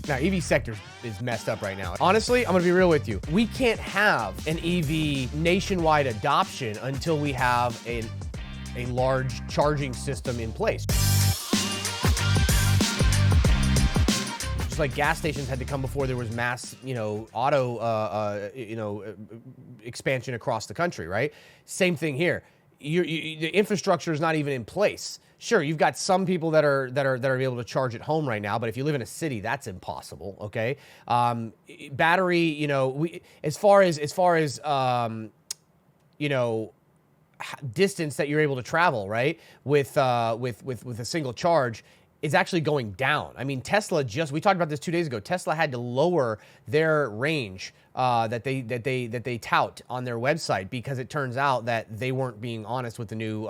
Now, EV sector is messed up right now. Honestly, I'm gonna be real with you. We can't have an EV nationwide adoption until we have a large charging system in place. Just like gas stations had to come before there was mass, auto, expansion across the country, right? Same thing here. The infrastructure is not even in place. Sure, you've got some people that are able to charge at home right now, but if you live in a city, that's impossible. Okay, battery, as far as distance that you're able to travel, right? With a single charge, is actually going down. I mean, Tesla we talked about this 2 days ago. Tesla had to lower their range that they tout on their website because it turns out that they weren't being honest with the new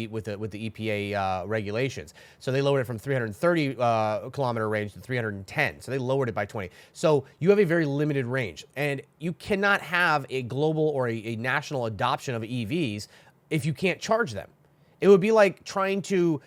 with the EPA regulations. So they lowered it from 330 kilometer range to 310. So they lowered it by 20. So you have a very limited range, and you cannot have a global or a national adoption of EVs if you can't charge them. It would be like trying to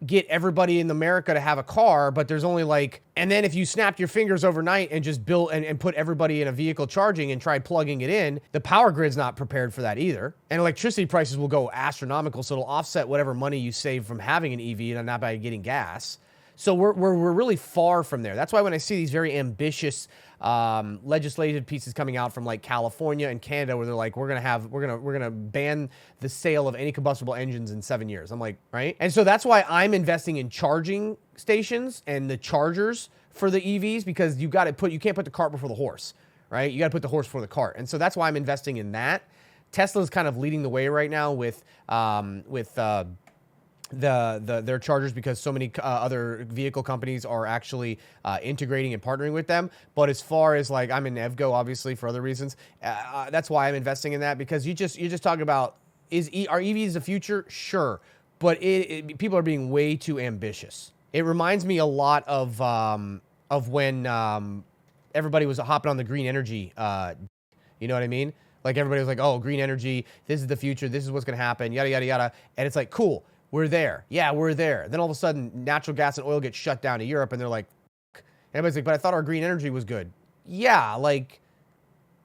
get everybody in America to have a car, but there's only and then if you snapped your fingers overnight and just built and put everybody in a vehicle charging and tried plugging it in, the power grid's not prepared for that either. And electricity prices will go astronomical, so it'll offset whatever money you save from having an EV and not by getting gas. So we're really far from there. That's why when I see these very ambitious legislative pieces coming out from like California and Canada, where they're like, we're gonna ban the sale of any combustible engines in 7 years. I'm like, right? And so that's why I'm investing in charging stations and the chargers for the EVs, because you can't put the cart before the horse, right? You got to put the horse before the cart. And so that's why I'm investing in that. Tesla's kind of leading the way right now with their chargers, because so many other vehicle companies are actually integrating and partnering with them. But as far as I'm in Evgo, obviously for other reasons, that's why I'm investing in that, because you just talk about are EVs the future? Sure, but people are being way too ambitious. It reminds me a lot of when everybody was hopping on the green energy. You know what I mean? Like everybody was like, oh, green energy, this is the future, this is what's gonna happen, yada yada yada, and it's like, cool. We're there. Yeah, we're there. Then all of a sudden, natural gas and oil get shut down to Europe, and they're like, everybody's like, but I thought our green energy was good. Yeah,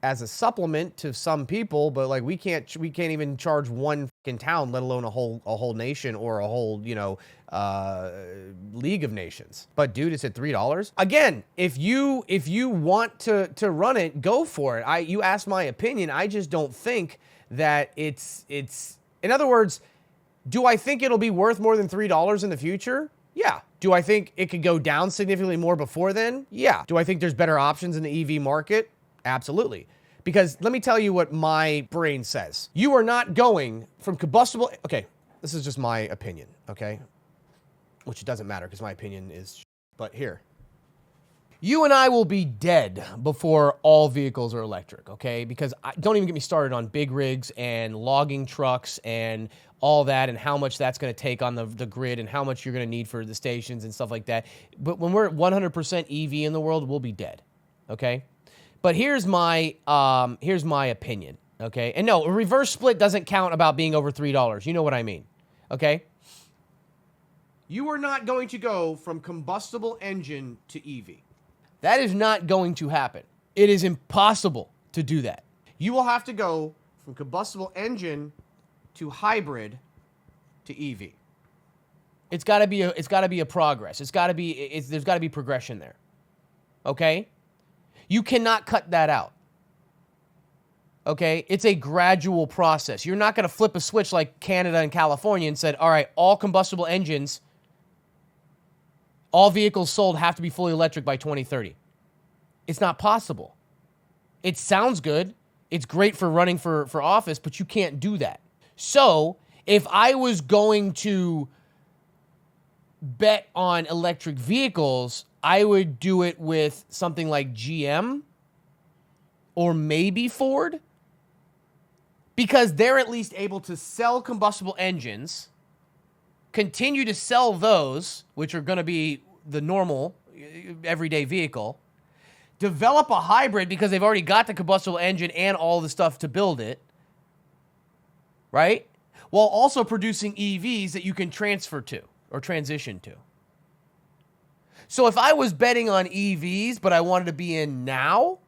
as a supplement to some people, but we can't even charge one fucking town, let alone a whole nation or a whole league of nations. But dude, it's at $3 again. If you want to run it, go for it. You asked my opinion. I just don't think that it's. In other words, do I think it'll be worth more than $3 in the future? Yeah. Do I think it could go down significantly more before then? Yeah. Do I think there's better options in the EV market? Absolutely. Because let me tell you what my brain says. You are not going from combustible... Okay, this is just my opinion, okay? Which it doesn't matter because my opinion is... But here. You and I will be dead before all vehicles are electric, okay? Because don't even get me started on big rigs and logging trucks and all that, and how much that's going to take on the grid, and how much you're going to need for the stations and stuff like that. But when we're at 100% EV in the world, we'll be dead, okay? But here's my opinion, okay? And no, a reverse split doesn't count about being over $3. You know what I mean, okay? You are not going to go from combustible engine to EV. That is not going to happen. It is impossible to do that. You will have to go from combustible engine to hybrid to EV. It's got to be a progress. There's got to be progression there. Okay? You cannot cut that out. Okay? It's a gradual process. You're not going to flip a switch like Canada and California and said, all right, all combustible engines, all vehicles sold have to be fully electric by 2030. It's not possible. It sounds good. It's great for running for office, but you can't do that. So if I was going to bet on electric vehicles, I would do it with something like GM or maybe Ford, because they're at least able to sell combustible engines, continue to sell those, which are going to be the normal everyday vehicle, develop a hybrid because they've already got the combustible engine and all the stuff to build it, right? While also producing EVs that you can transfer to or transition to. So if I was betting on EVs, but I wanted to be in now,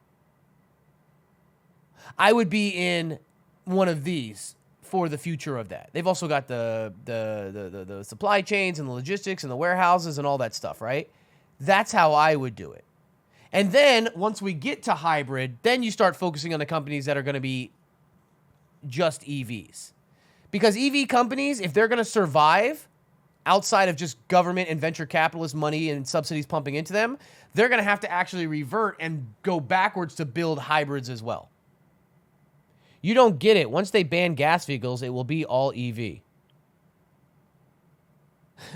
I would be in one of these for the future of that. They've also got the supply chains and the logistics and the warehouses and all that stuff, right? That's how I would do it. And then once we get to hybrid, then you start focusing on the companies that are going to be just EVs. Because EV companies, if they're going to survive outside of just government and venture capitalist money and subsidies pumping into them, they're going to have to actually revert and go backwards to build hybrids as well. You don't get it. Once they ban gas vehicles, it will be all EV.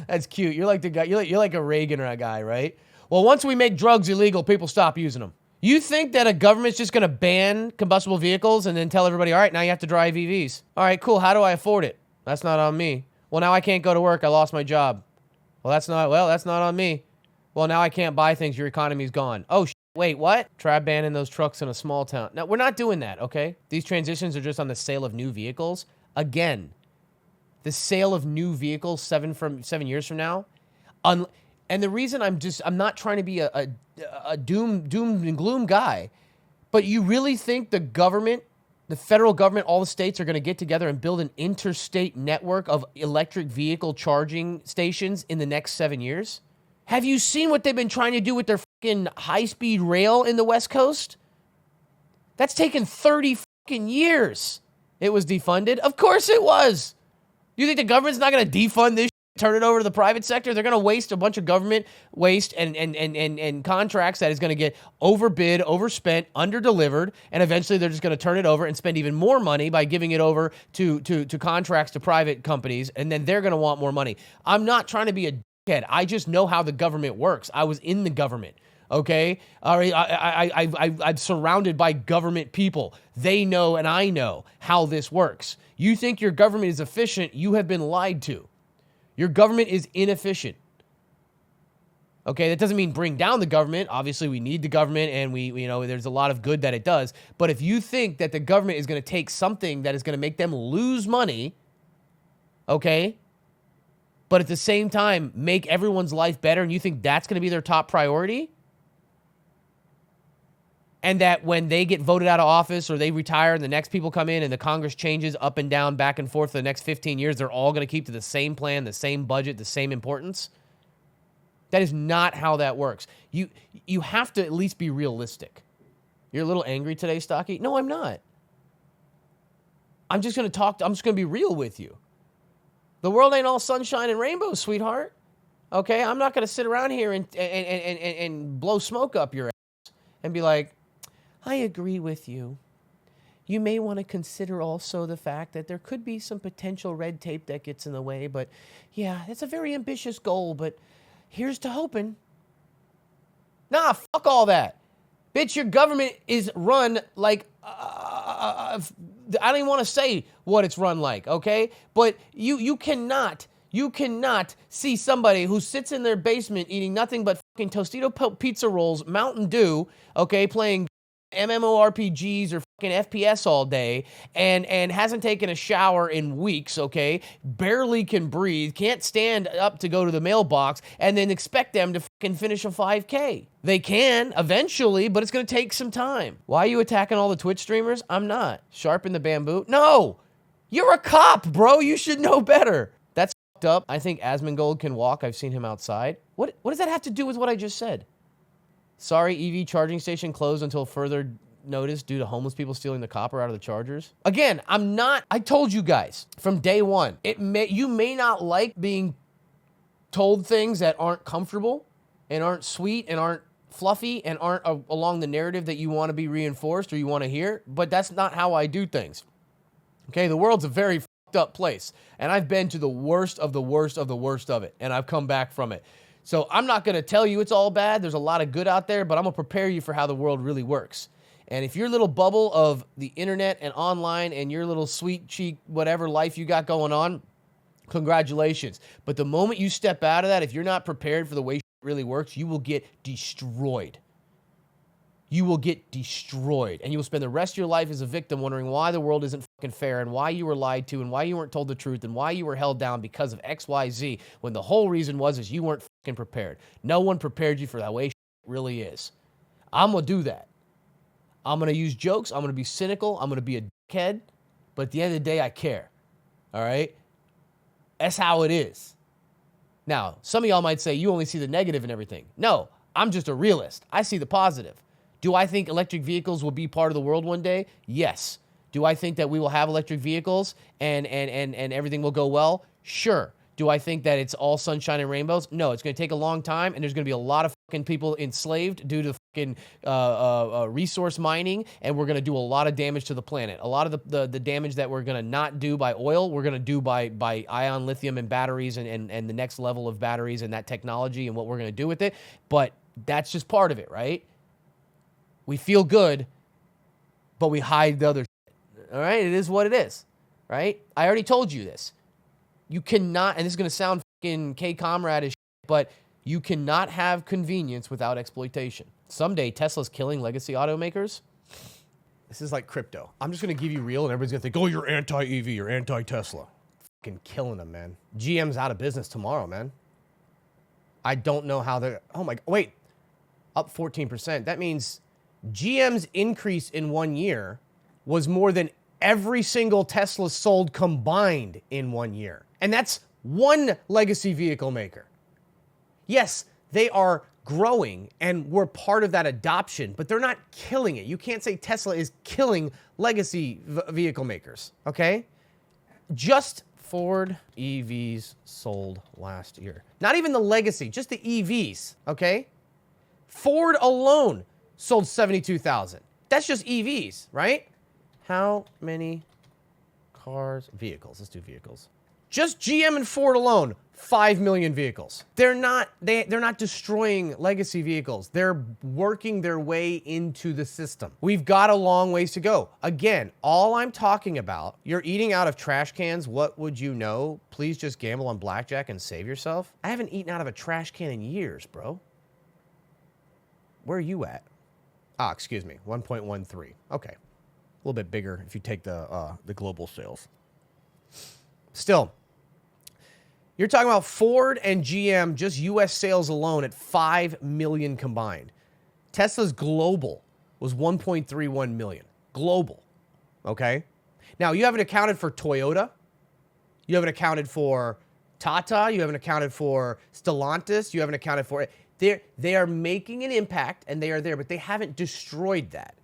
That's cute. You're like the guy. You're like a Reagan guy, right? Well, once we make drugs illegal, people stop using them. You think that a government's just going to ban combustible vehicles and then tell everybody, all right, now you have to drive EVs. All right, cool. How do I afford it? That's not on me. Well, now I can't go to work. I lost my job. Well, that's not on me. Well, now I can't buy things. Your economy's gone. Oh, wait, what? Try banning those trucks in a small town. No, we're not doing that, okay? These transitions are just on the sale of new vehicles. Again, the sale of new vehicles 7 years from now. And the reason I'm not trying to be a doom and gloom guy, but you really think the government, the federal government, all the states are going to get together and build an interstate network of electric vehicle charging stations in the next 7 years? Have you seen what they've been trying to do with their fucking high-speed rail in the West Coast? That's taken 30 fucking years. It was defunded. Of course it was. You think the government's not going to defund this shit, turn it over to the private sector? They're going to waste a bunch of government waste and contracts that is going to get overbid, overspent, underdelivered, and eventually they're just going to turn it over and spend even more money by giving it over to contracts to private companies, and then they're going to want more money. I'm not trying to be a dickhead. I just know how the government works. I was in the government. Okay, all right. I'm surrounded by government people. They know and I know how this works. You think your government is efficient? You have been lied to. Your government is inefficient. Okay, that doesn't mean bring down the government. Obviously, we need the government, and there's a lot of good that it does. But if you think that the government is going to take something that is going to make them lose money, okay, but at the same time make everyone's life better, and you think that's going to be their top priority, and that when they get voted out of office or they retire and the next people come in and the Congress changes up and down, back and forth for the next 15 years, they're all going to keep to the same plan, the same budget, the same importance? That is not how that works. You have to at least be realistic. You're a little angry today, Stocky? No, I'm not. I'm just going to be real with you. The world ain't all sunshine and rainbows, sweetheart. Okay? I'm not going to sit around here and blow smoke up your ass and be like, I agree with you. You may want to consider also the fact that there could be some potential red tape that gets in the way, but yeah, it's a very ambitious goal, but here's to hoping. Nah, fuck all that. Bitch, your government is run like, I don't even want to say what it's run like, okay? But you cannot see somebody who sits in their basement eating nothing but fucking Tostito pizza rolls, Mountain Dew, okay, playing MMORPGs or fucking FPS all day and hasn't taken a shower in weeks, okay? Barely can breathe, can't stand up to go to the mailbox, and then expect them to fucking finish a 5K. They can eventually, but it's going to take some time. Why are you attacking all the Twitch streamers? I'm not. Sharpen the bamboo? No! You're a cop, bro. You should know better. That's fucked up. I think Asmongold can walk. I've seen him outside. What does that have to do with what I just said? Sorry, EV charging station closed until further notice due to homeless people stealing the copper out of the chargers. Again, I told you guys from day one, you may not like being told things that aren't comfortable and aren't sweet and aren't fluffy and aren't along the narrative that you want to be reinforced or you want to hear, but that's not how I do things. Okay, the world's a very fucked up place, and I've been to the worst of the worst of the worst of it, and I've come back from it. So I'm not going to tell you it's all bad. There's a lot of good out there, but I'm going to prepare you for how the world really works. And if your little bubble of the internet and online and your little sweet cheek, whatever life you got going on, congratulations. But the moment you step out of that, if you're not prepared for the way it really works, you will get destroyed. you will get destroyed. And you will spend the rest of your life as a victim wondering why the world isn't fucking fair and why you were lied to and why you weren't told the truth and why you were held down because of X, Y, Z, when the whole reason is you weren't fucking prepared. No one prepared you for that way shit really is. I'm going to do that. I'm going to use jokes. I'm going to be cynical. I'm going to be a dickhead. But at the end of the day, I care. All right? That's how it is. Now, some of y'all might say you only see the negative in everything. No, I'm just a realist. I see the positive. Do I think electric vehicles will be part of the world one day? Yes. Do I think that we will have electric vehicles and everything will go well? Sure. Do I think that it's all sunshine and rainbows? No, it's going to take a long time, and there's going to be a lot of fucking people enslaved due to fucking resource mining, and we're going to do a lot of damage to the planet. A lot of the damage that we're going to not do by oil, we're going to do by ion lithium and batteries and the next level of batteries and that technology and what we're going to do with it. But that's just part of it, right? We feel good, but we hide the other shit. All right? It is what it is, right? I already told you this. You cannot, and this is going to sound fucking K-Comrade as shit, but you cannot have convenience without exploitation. Someday, Tesla's killing legacy automakers. This is like crypto. I'm just going to give you real, and everybody's going to think, oh, you're anti-EV, you're anti-Tesla. Fucking killing them, man. GM's out of business tomorrow, man. I don't know how they're, oh my, wait, up 14%. That means GM's increase in 1 year was more than every single Tesla sold combined in 1 year. And that's one legacy vehicle maker. Yes, they are growing and we're part of that adoption, but they're not killing it. You can't say Tesla is killing legacy vehicle makers, okay? Just Ford EVs sold last year. Not even the legacy, just the EVs, okay? Ford alone sold 72,000. That's just EVs, right? How many vehicles? Let's do vehicles. Just GM and Ford alone, 5 million vehicles. They're not destroying legacy vehicles. They're working their way into the system. We've got a long ways to go. Again, all I'm talking about, you're eating out of trash cans. What would you know? Please just gamble on blackjack and save yourself. I haven't eaten out of a trash can in years, bro. Where are you at? Ah, excuse me, 1.13. Okay. A little bit bigger if you take the global sales. Still, you're talking about Ford and GM, just U.S. sales alone at 5 million combined. Tesla's global was 1.31 million. Global, okay? Now, you haven't accounted for Toyota. You haven't accounted for Tata. You haven't accounted for Stellantis. You haven't accounted for it. They are making an impact, and they are there, but they haven't destroyed that.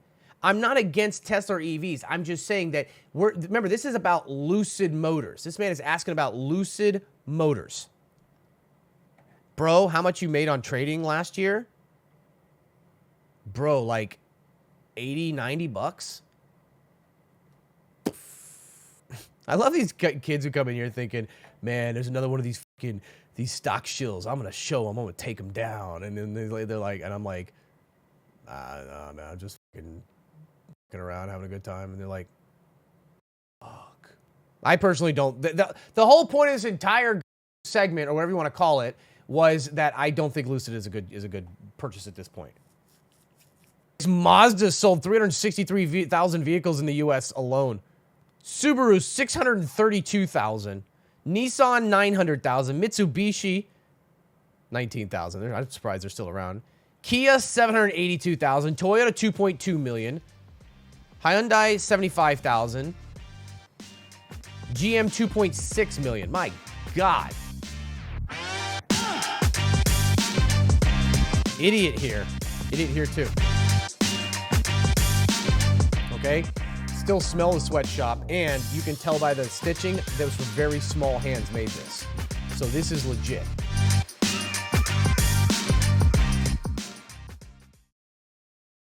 I'm not against Tesla or EVs. I'm just saying that remember, this is about Lucid Motors. This man is asking about Lucid Motors. Bro, how much you made on trading last year? Bro, like 80, 90 bucks? I love these kids who come in here thinking, man, there's another one of these stock shills. I'm going to show them. I'm going to take them down. And then they're like, and I'm like, nah, man, I'm just fucking around having a good time. And they're like, fuck. I personally don't. The whole point of this entire segment, or whatever you want to call it, was that I don't think Lucid is a good purchase at this point. Mazda sold 363,000 vehicles in the U.S. alone. Subaru 632,000. Nissan 900,000. Mitsubishi 19,000. I'm surprised they're still around. Kia 782,000. Toyota 2.2 million. Hyundai 75,000. GM 2.6 million. My God. Idiot here too. Okay? Still smell the sweatshop, and you can tell by the stitching, those very small hands made this. So this is legit.